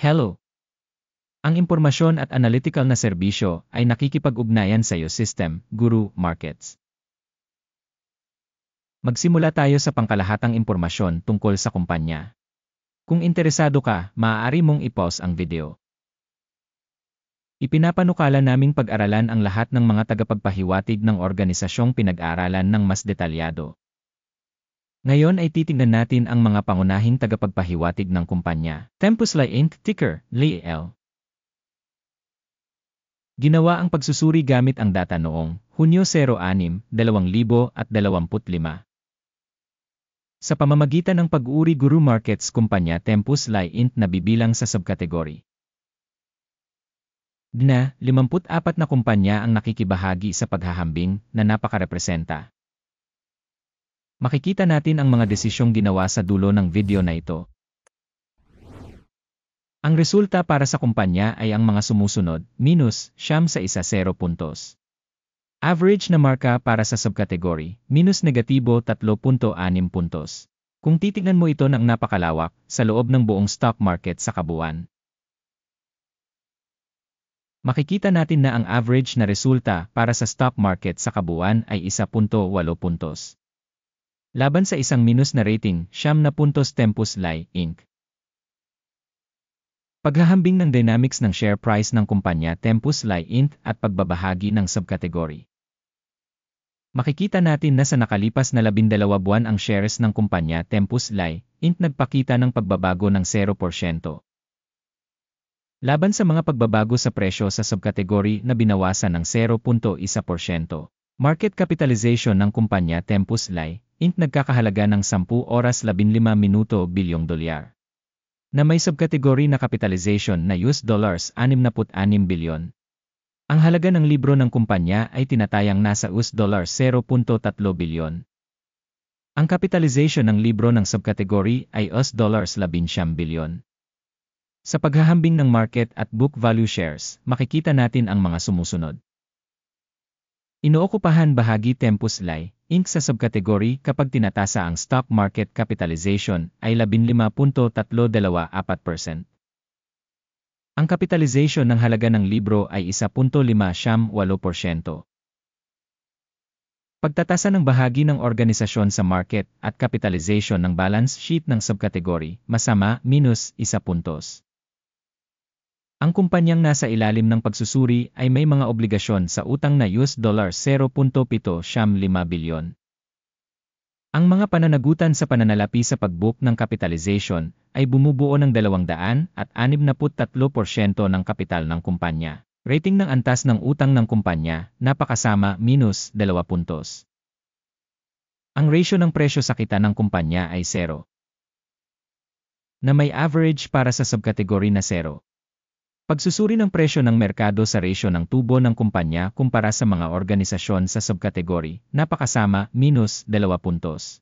Hello! Ang impormasyon at analytical na serbisyo ay nakikipag-ugnayan sa iyo System Guru Markets. Magsimula tayo sa pangkalahatang impormasyon tungkol sa kumpanya. Kung interesado ka, maaari mong i-pause ang video. Ipinapanukala naming pag-aralan ang lahat ng mga tagapagpahiwatig ng organisasyong pinag-aaralan ng mas detalyado. Ngayon ay titingnan natin ang mga pangunahing tagapagpahiwatig ng kumpanya. Tempus Lai Inc. Ticker, LAL. Ginawa ang pagsusuri gamit ang data noong Hunyo 06, 2025. Sa pamamagitan ng pag-uri Guru Markets kumpanya Tempus Lai Inc. na bibilang sa subkategory. Na 54 na kumpanya ang nakikibahagi sa paghahambing na napakarepresenta. Makikita natin ang mga desisyong ginawa sa dulo ng video na ito. Ang resulta para sa kumpanya ay ang mga sumusunod, -9 sa 0 puntos. Average na marka para sa subkategory, -3.6 puntos. Kung titignan mo ito ng napakalawak, sa loob ng buong stock market sa kabuuan. Makikita natin na ang average na resulta para sa stock market sa kabuuan ay 1.8 puntos. Laban sa isang minus na rating, 9 na puntos Tempus Lai Inc. Paghahambing ng dynamics ng share price ng kumpanya Tempus Lai Inc. at pagbabahagi ng subkategory. Makikita natin na sa nakalipas na 12 buwan ang shares ng kumpanya Tempus Lai Inc. nagpakita ng pagbabago ng 0%. Laban sa mga pagbabago sa presyo sa subkategory na binawasan ng 0.1%. Market capitalization ng kumpanya Tempus Lai Inc. nagkakahalaga ng 10 oras 15 minuto bilyong dolyar. Na may subkategory na capitalization na $66 bilyon. Ang halaga ng libro ng kumpanya ay tinatayang nasa $0.3 bilyon. Ang capitalization ng libro ng subkategory ay $19 bilyon. Sa paghahambing ng market at book value shares, makikita natin ang mga sumusunod. Inookupahan bahagi Tempus Lai Inc. sa subkategory kapag tinatasa ang stock market capitalization ay 15.324%. Ang capitalization ng halaga ng libro ay 1.578%. Pagtatasa ng bahagi ng organisasyon sa market at capitalization ng balance sheet ng subkategory, masama, -1 puntos. Ang kumpanyang nasa ilalim ng pagsusuri ay may mga obligasyon sa utang na $0.775 bilyon. Ang mga pananagutan sa pananalapi sa pag-book ng capitalization ay bumubuo ng 263% ng kapital ng kumpanya. Rating ng antas ng utang ng kumpanya, napakasama, -2 puntos. Ang ratio ng presyo sa kita ng kumpanya ay 0. Na may average para sa subkategory na 0. Pagsusuri ng presyo ng merkado sa ratio ng tubo ng kumpanya kumpara sa mga organisasyon sa subkategory, napakasama, -2 puntos.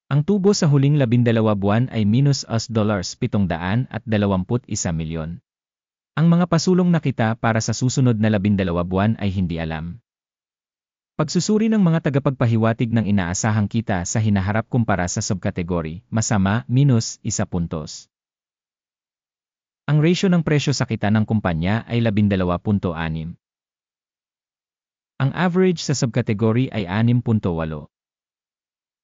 Ang tubo sa huling 12 buwan ay $721 milyon. Ang mga pasulong na kita para sa susunod na 12 buwan ay hindi alam. Pagsusuri ng mga tagapagpahiwatig ng inaasahang kita sa hinaharap kumpara sa subkategory, masama, -1 puntos. Ang ratio ng presyo sa kita ng kumpanya ay 12.6. Ang average sa subkategory ay 6.8.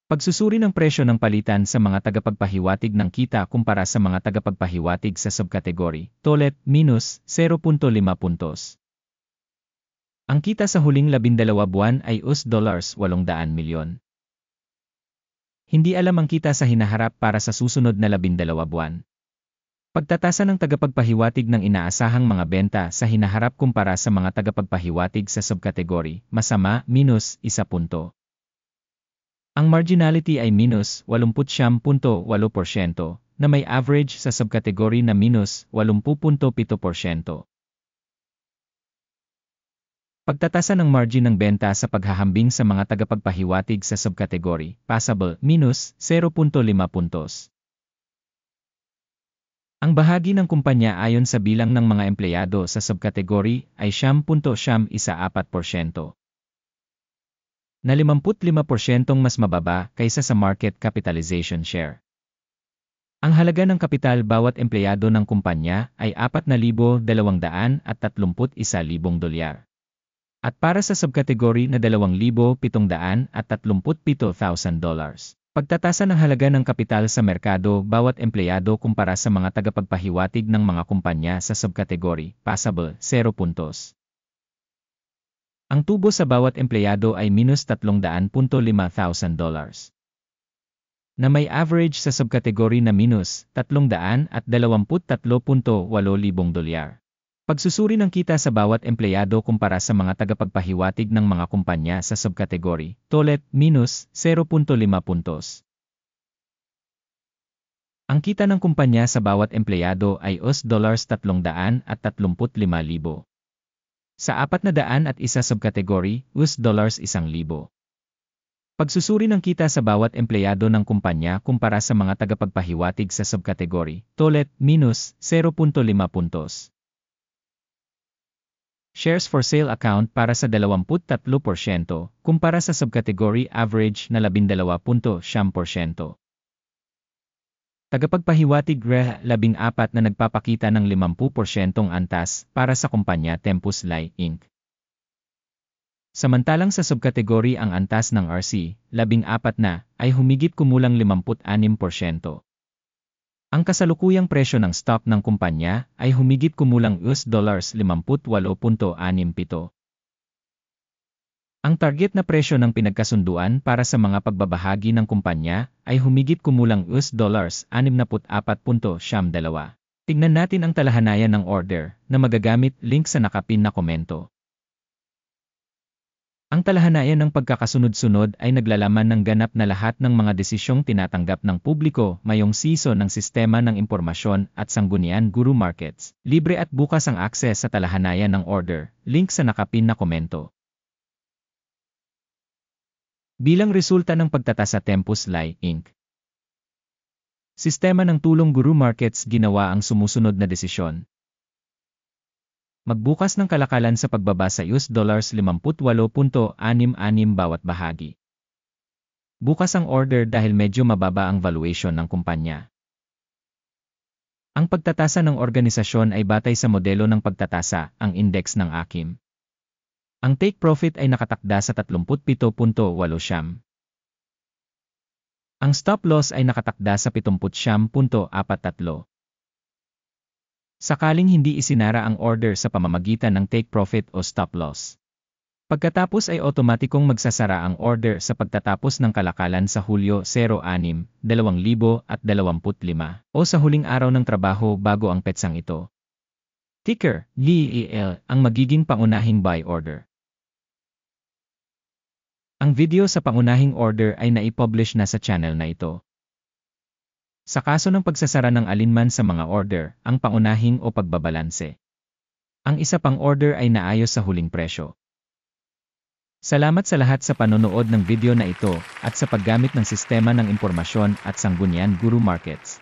Pagsusuri ng presyo ng palitan sa mga tagapagpahiwatig ng kita kumpara sa mga tagapagpahiwatig sa subkategory, tolet, -0.5 puntos. Ang kita sa huling 12 buwan ay $800 milyon. Hindi alam ang kita sa hinaharap para sa susunod na 12 buwan. Pagtatasa ng tagapagpahiwatig ng inaasahang mga benta sa hinaharap kumpara sa mga tagapagpahiwatig sa subkategory, masama, -1 punto. Ang marginality ay -80.8% na may average sa subkategory na -80.7%. Pagtatasa ng margin ng benta sa paghahambing sa mga tagapagpahiwatig sa subkategory, passable, -0.5 puntos. Ang bahagi ng kumpanya ayon sa bilang ng mga empleyado sa subkategory ay 9.14%. Na 55% mas mababa kaysa sa market capitalization share. Ang halaga ng kapital bawat empleyado ng kumpanya ay 4,231,000 dolyar. At para sa subkategory na 2,737,000 dollars. Pagtatasa ng halaga ng kapital sa merkado bawat empleyado kumpara sa mga tagapagpahiwatig ng mga kumpanya sa subkategory, passable, 0 puntos. Ang tubo sa bawat empleyado ay minus 300,500 dollars. Na may average sa subkategory na minus 323,800 dolyar. Pagsusuri ng kita sa bawat empleyado kumpara sa mga tagapagpahiwatig ng mga kumpanya sa subkategory, tolet, minus 0.5 puntos. Ang kita ng kumpanya sa bawat empleyado ay $335,000. Sa 401 subkategory, $1,000. Pagsusuri ng kita sa bawat empleyado ng kumpanya kumpara sa mga tagapagpahiwatig sa subkategory, tolet, minus 0.5 puntos. Shares for sale account para sa 23%, kumpara sa subkategory average na 12.7%. Tagapagpahiwatig RE14 na nagpapakita ng 50% antas para sa kumpanya Tempus Lai Inc. Samantalang sa subkategory ang antas ng RC14 na ay humigit kumulang 56%. Ang kasalukuyang presyo ng stock ng kumpanya ay humigit kumulang $58.67. Ang target na presyo ng pinagkasunduan para sa mga pagbabahagi ng kumpanya ay humigit kumulang $64.72. Tingnan natin ang talahanayan ng order na magagamit link sa nakapin na komento. Ang talahanayan ng pagkakasunod-sunod ay naglalaman ng ganap na lahat ng mga desisyong tinatanggap ng publiko mayong siso ng Sistema ng Impormasyon at Sanggunian Guru Markets. Libre at bukas ang akses sa talahanayan ng order, link sa nakapin na komento. Bilang resulta ng pagtatasa Tempus Lai Inc. Sistema ng tulong Guru Markets ginawa ang sumusunod na desisyon. Magbukas ng kalakalan sa pagbaba sa $58.66 bawat bahagi. Bukas ang order dahil medyo mababa ang valuation ng kumpanya. Ang pagtatasa ng organisasyon ay batay sa modelo ng pagtatasa, ang index ng AKIM. Ang take profit ay nakatakda sa 37.8 siyam. Ang stop loss ay nakatakda sa 70.43. Sakaling hindi isinara ang order sa pamamagitan ng take profit o stop loss. Pagkatapos ay otomatikong magsasara ang order sa pagtatapos ng kalakalan sa Hulyo 06, 2025 o sa huling araw ng trabaho bago ang petsang ito. Ticker, LEL, ang magiging pangunahing buy order. Ang video sa pangunahing order ay naipublish na sa channel na ito. Sa kaso ng pagsasara ng alinman sa mga order, ang pangunahing o pagbabalanse. Ang isa pang order ay naayos sa huling presyo. Salamat sa lahat sa panonood ng video na ito at sa paggamit ng Sistema ng Impormasyon at Sanggunian Guru Markets.